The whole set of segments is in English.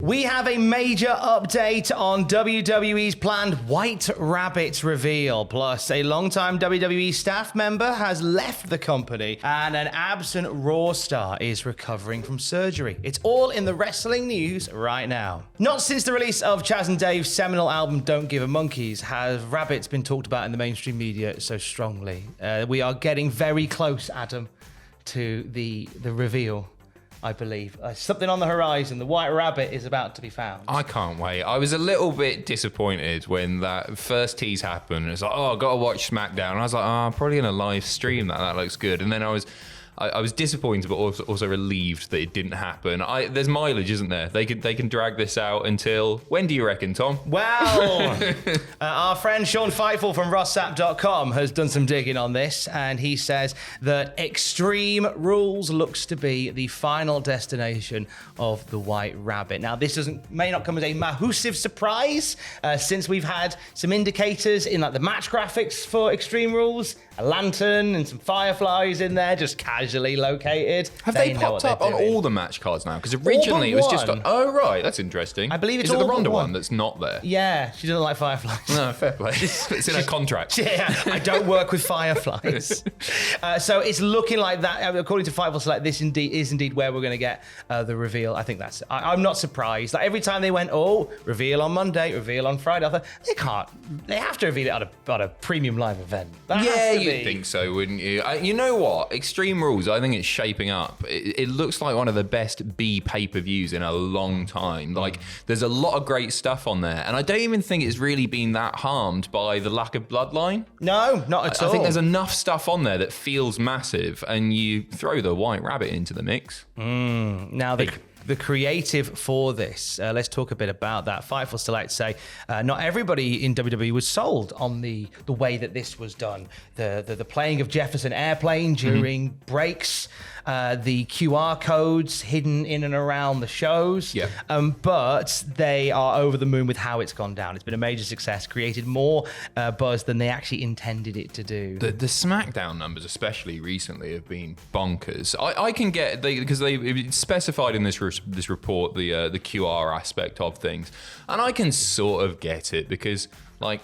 We have a major update on WWE's planned White Rabbit reveal. Plus, a longtime WWE staff member has left the company, and an absent Raw star is recovering from surgery. It's all in the wrestling news right now. Not since the release of Chaz and Dave's seminal album Don't Give a Monkeys has rabbits been talked about in the mainstream media so strongly. We are getting very close, Adam, to the reveal, I believe. Something on the horizon. The White Rabbit is about to be found. I can't wait. I was a little bit disappointed when that first tease happened. It's like, oh, I've got to watch SmackDown. And I was like, I'm probably going to live stream that. That looks good. And then I was disappointed, but also relieved that it didn't happen. There's mileage, isn't there? They can drag this out until when do you reckon, Tom? Well, our friend Sean Fightful from rossap.com has done some digging on this, and he says that Extreme Rules looks to be the final destination of the White Rabbit. Now, this may not come as a massive surprise, since we've had some indicators in like the match graphics for Extreme Rules, a lantern and some fireflies in there, just casually located. Have they popped up on all the match cards now? Because originally it was just oh right, that's interesting. I believe it's is all it the Ronda one one that's not there? Yeah, she doesn't like fireflies. No, fair play. It's in her contract. Yeah, I don't work with fireflies. So it's looking like that. According to Fightful Select, this is indeed where we're going to get the reveal. I think that's. I'm not surprised. Like every time they went, reveal on Monday, reveal on Friday, I thought they can't. They have to reveal it at a premium live event. You'd think so, wouldn't you? You know what? Extreme Rules, I think it's shaping up. It looks like one of the best B pay-per-views in a long time. Like, there's a lot of great stuff on there, and I don't even think it's really been that harmed by the lack of bloodline. No, not at all. I think there's enough stuff on there that feels massive, and you throw the White Rabbit into the mix. Now, the creative for this, let's talk a bit about that. Fightful Select say not everybody in WWE was sold on the way that this was done. The playing of Jefferson Airplane during breaks, the QR codes hidden in and around the shows. Yeah. But they are over the moon with how it's gone down. It's been a major success, created more buzz than they actually intended it to do. The SmackDown numbers, especially recently, have been bonkers. I can get, because they specified in this report the QR aspect of things, and I can sort of get it because like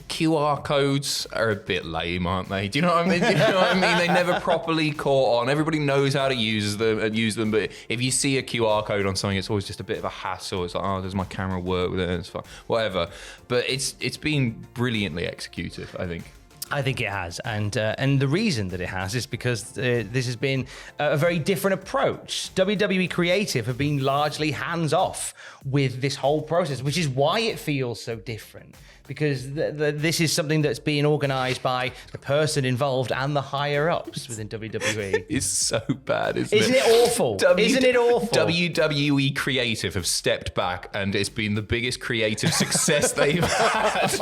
QR codes are a bit lame, aren't they? Do you know what I mean? They never properly caught on. Everybody knows how to use them, but if you see a QR code on something, it's always just a bit of a hassle. It's like, oh, does my camera work with it? It's fine, whatever. But it's been brilliantly executed, I think. I think it has, and the reason that it has is because this has been a very different approach. WWE Creative have been largely hands-off with this whole process, which is why it feels so different, because this is something that's being organised by the person involved and the higher-ups within WWE. It's so bad, isn't it awful? Isn't it awful? WWE Creative have stepped back, and it's been the biggest creative success they've had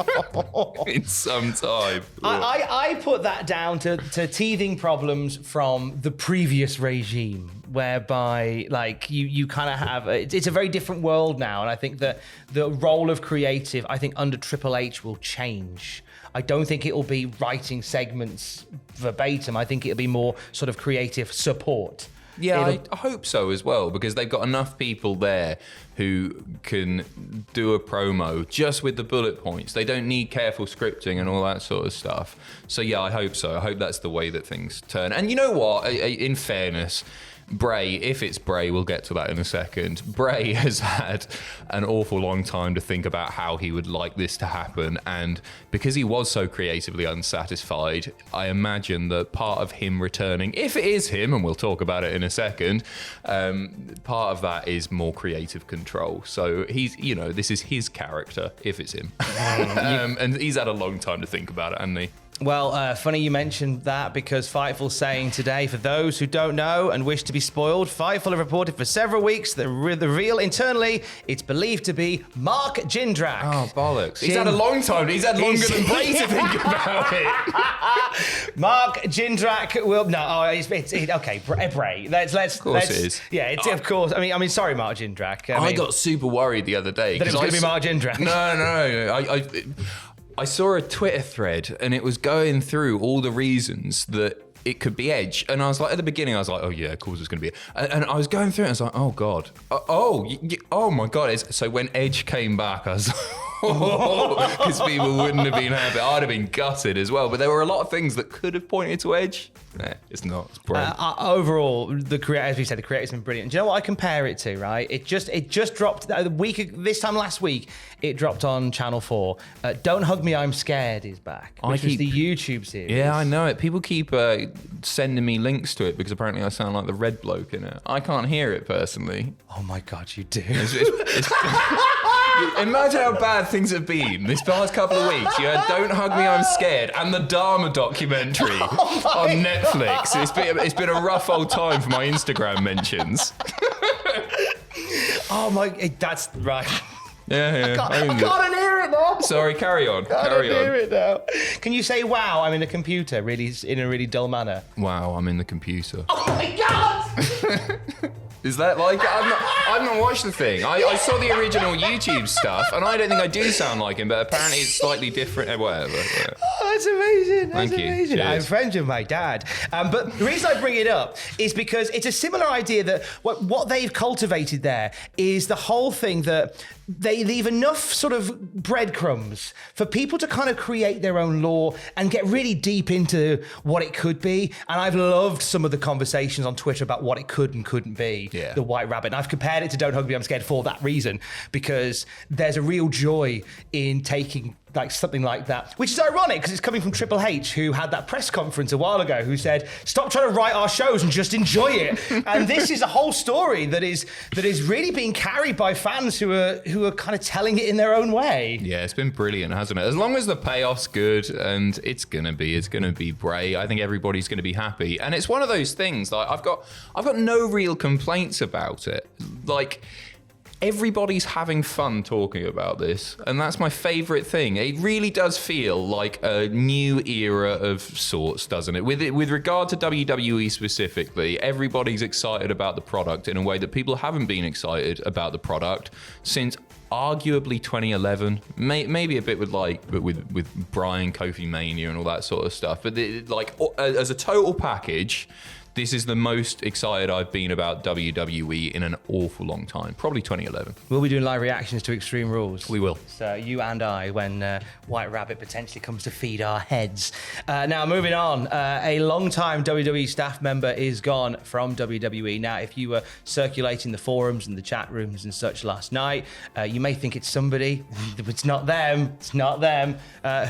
in some time. I put that down to teething problems from the previous regime, whereby like you kind of have it's a very different world now, and I think that the role of creative, I think under Triple H will change. I don't think it will be writing segments verbatim. I think it'll be more sort of creative support. Yeah, I hope so as well, because they've got enough people there who can do a promo just with the bullet points. They don't need careful scripting and all that sort of stuff. So yeah, I hope so. I hope that's the way that things turn. And you know what? In fairness, Bray, if it's Bray, we'll get to that in a second. Bray has had an awful long time to think about how he would like this to happen, and because he was so creatively unsatisfied, I imagine that part of him returning, if it is him, and we'll talk about it in a second, part of that is more creative control. So he's, this is his character, if it's him. And he's had a long time to think about it, hasn't he? Well, funny you mentioned that, because Fightful saying today, for those who don't know and wish to be spoiled, Fightful have reported for several weeks that the reveal internally, it's believed to be Mark Jindrak. Oh, bollocks. He's had a long time. He's had longer than Bray to think about it. Mark Jindrak will... No, it's okay, Bray. Let's of course it is. Yeah, it's of course. I mean, sorry, Mark Jindrak. I got super worried the other day. That it was going to be Mark Jindrak. No. I saw a Twitter thread, and it was going through all the reasons that it could be Edge. And I was like, at the beginning, I was like, oh yeah, of course it's going to be. And I was going through it, and I was like, oh God. Oh my God. So when Edge came back, I was like, because people wouldn't have been happy. I'd have been gutted as well. But there were a lot of things that could have pointed to Edge. Nah, it's not. It's brilliant. Overall, as we said, the creator's been brilliant. Do you know what I compare it to, right? It just dropped this time last week. It dropped on Channel 4. Don't Hug Me, I'm Scared is back, which was the YouTube series. Yeah, I know it. People keep sending me links to it because apparently I sound like the red bloke in it. I can't hear it personally. Oh my God, you do. Imagine how bad things have been this past couple of weeks. You had Don't Hug Me, I'm Scared, and the Dharma documentary on Netflix. It's been a rough old time for my Instagram mentions. Oh my, that's right. Yeah. I can't hear it now. Sorry, carry on. I can't hear it now. Can you say, wow, I'm in a computer, really, in a really dull manner? Wow, I'm in the computer. Oh my God! Is that like it? I've not watched the thing. I saw the original YouTube stuff, and I don't think I do sound like him, but apparently it's slightly different. Whatever. Oh, that's amazing. That's amazing. Cheers. I'm friends with my dad. But the reason I bring it up is because it's a similar idea that what they've cultivated there is the whole thing that they leave enough sort of breadcrumbs for people to kind of create their own lore and get really deep into what it could be. And I've loved some of the conversations on Twitter about what it could and couldn't be. Yeah. The White Rabbit. And I've compared it to Don't Hug Me, I'm Scared for that reason, because there's a real joy in taking like something like that, which is ironic because it's coming from Triple H, who had that press conference a while ago, who said, "Stop trying to write our shows and just enjoy it." And this is a whole story that is really being carried by fans who are kind of telling it in their own way. Yeah, it's been brilliant, hasn't it? As long as the payoff's good, and it's gonna be Bray, I think everybody's gonna be happy. And it's one of those things. Like I've got no real complaints about it. Like, everybody's having fun talking about this, and that's my favourite thing. It really does feel like a new era of sorts, doesn't it? With regard to WWE specifically, everybody's excited about the product in a way that people haven't been excited about the product since arguably 2011. Maybe a bit with Bryan, Kofi Mania and all that sort of stuff. But as a total package, this is the most excited I've been about WWE in an awful long time. Probably 2011. We'll be doing live reactions to Extreme Rules. We will. So you and I, when White Rabbit potentially comes to feed our heads. Now, moving on, a long-time WWE staff member is gone from WWE. Now, if you were circulating the forums and the chat rooms and such last night, you may think it's somebody. It's not them. It's not them.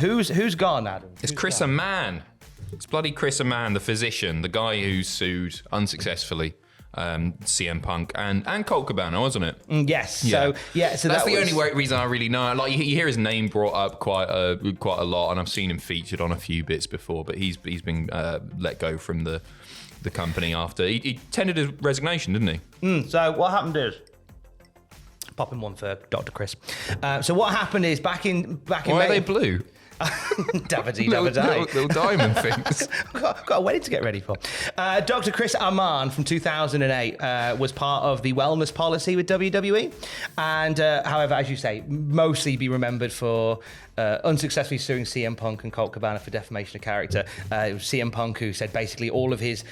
Who's gone, Adam? It's Chris Amann. It's bloody Chris Amann, the physician, the guy who sued unsuccessfly CM Punk and Colt Cabana, wasn't it? Yes. Yeah. So that's the only reason I really know. Like, you hear his name brought up quite a lot, and I've seen him featured on a few bits before. But he's been let go from the company after he tendered his resignation, didn't he? So what happened is, pop in one for Dr. Chris. So what happened is back in Why May, are they blue? Little diamond things. got a wedding to get ready for. Dr. Chris Amann from 2008 was part of the wellness policy with WWE, and however, as you say, mostly be remembered for unsuccessfully suing CM Punk and Colt Cabana for defamation of character. It was CM Punk who said basically all of his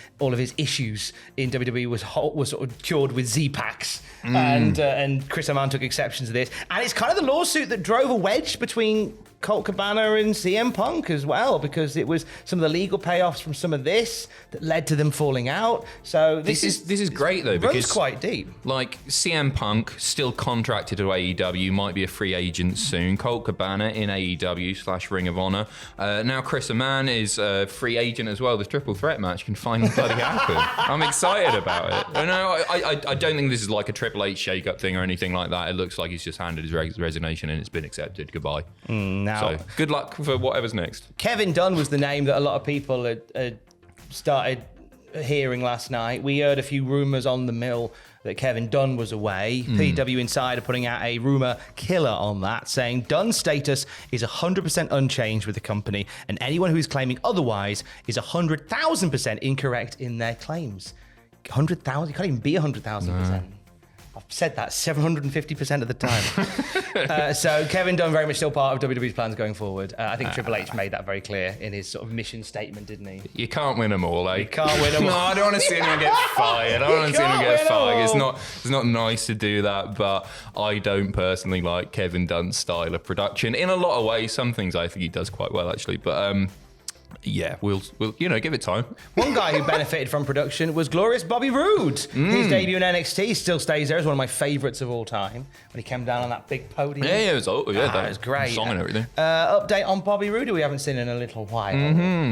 issues in WWE was sort of cured with Z-Packs, and Chris Amann took exception to this, and it's kind of the lawsuit that drove a wedge between Colt Cabana and CM Punk as well, because it was some of the legal payoffs from some of this that led to them falling out. So this is great though, runs because quite deep. Like, CM Punk still contracted to AEW, might be a free agent soon. Colt Cabana in AEW / Ring of Honor. Now Chris Amann is a free agent as well. This triple threat match can finally bloody happen. I'm excited about it. I don't think this is like a Triple H shake-up thing or anything like that. It looks like he's just handed his resignation and it's been accepted. Goodbye. So good luck for whatever's next. Kevin Dunn was the name that a lot of people had started hearing last night. We heard a few rumours on the mill that Kevin Dunn was away. PW Insider putting out a rumour killer on that, saying Dunn's status is 100% unchanged with the company, and anyone who is claiming otherwise is 100,000% incorrect in their claims. 100,000? You can't even be 100,000%. I've said that 750% of the time. So Kevin Dunn very much still part of WWE's plans going forward. I think Triple H made that very clear in his sort of mission statement, didn't he? You can't win them all, eh? You can't win them all. No, I don't want to see anyone get fired. I don't want to see anyone get fired. It's not nice to do that, but I don't personally like Kevin Dunn's style of production. In a lot of ways, some things I think he does quite well, actually. But yeah, we'll give it time. One guy who benefited from production was glorious Bobby Roode. His debut in NXT still stays there as one of my favourites of all time when he came down on that big podium. Yeah, it was great. Song and everything. Update on Bobby Roode, who we haven't seen in a little while.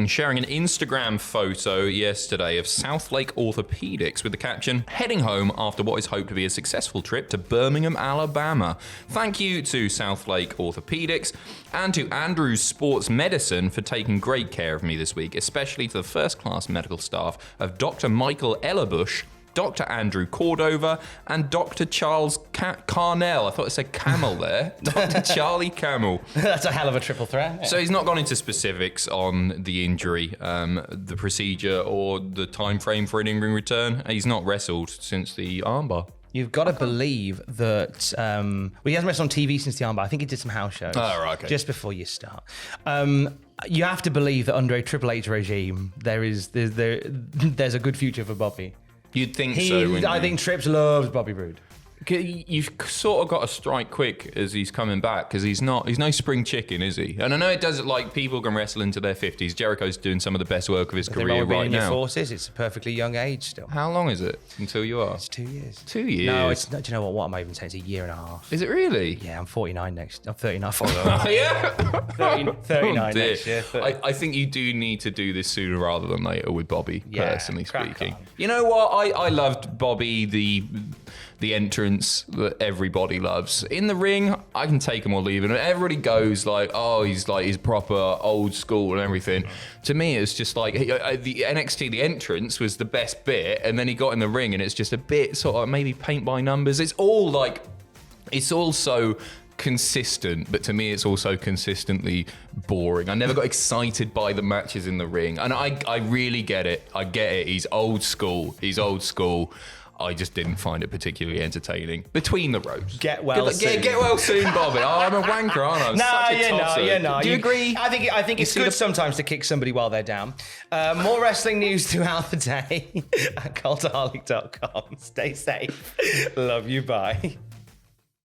Sharing an Instagram photo yesterday of Southlake Orthopedics with the caption, heading home after what is hoped to be a successful trip to Birmingham, Alabama. Thank you to Southlake Orthopedics and to Andrews Sports Medicine for taking great care of me this week, especially to the first-class medical staff of Dr. Michael Ellerbush, Dr. Andrew Cordova, and Dr. Charles Carnell. I thought it said Camel there. Dr. Charlie Camel. That's a hell of a triple threat. So he's not gone into specifics on the injury, the procedure, or the time frame for an in-ring return. He's not wrestled since the armbar. You've got to believe that. Well, he hasn't wrestled on TV since the armbar. I think he did some house shows. Oh, right, okay. Just before you start. You have to believe that under a Triple H regime, there's a good future for Bobby. You'd think so. I think Trips loves Bobby Roode. You've sort of got to strike quick as he's coming back, because he's no spring chicken, is he? And I know it does, like, people can wrestle into their 50s. Jericho's doing some of the best work of his career right now. Forces, it's a perfectly young age still. How long is it until you are? It's 2 years. 2 years? No, it's do you know what? What am I even saying? It's a year and a half. Is it really? Yeah, I'm 49 next. I'm 39. Yeah. 39 next year. I think you do need to do this sooner rather than later with Bobby, personally speaking. On. You know what? I loved Bobby, the entrance that everybody loves. In the ring, I can take him or leave him. Everybody goes like, oh, he's proper old school and everything. To me, it's just like the NXT, the entrance was the best bit, and then he got in the ring and it's just a bit sort of maybe paint by numbers. It's all so consistent, but to me it's also consistently boring. I never got excited by the matches in the ring, and I really get it. I get it. He's old school. I just didn't find it particularly entertaining. Between the ropes. Get well soon. Get well soon, Bobby. Oh, I'm a wanker, aren't I? You're not. Do you agree? I think it's good sometimes to kick somebody while they're down. More wrestling news throughout the day at cultaholic.com. Stay safe. Love you. Bye.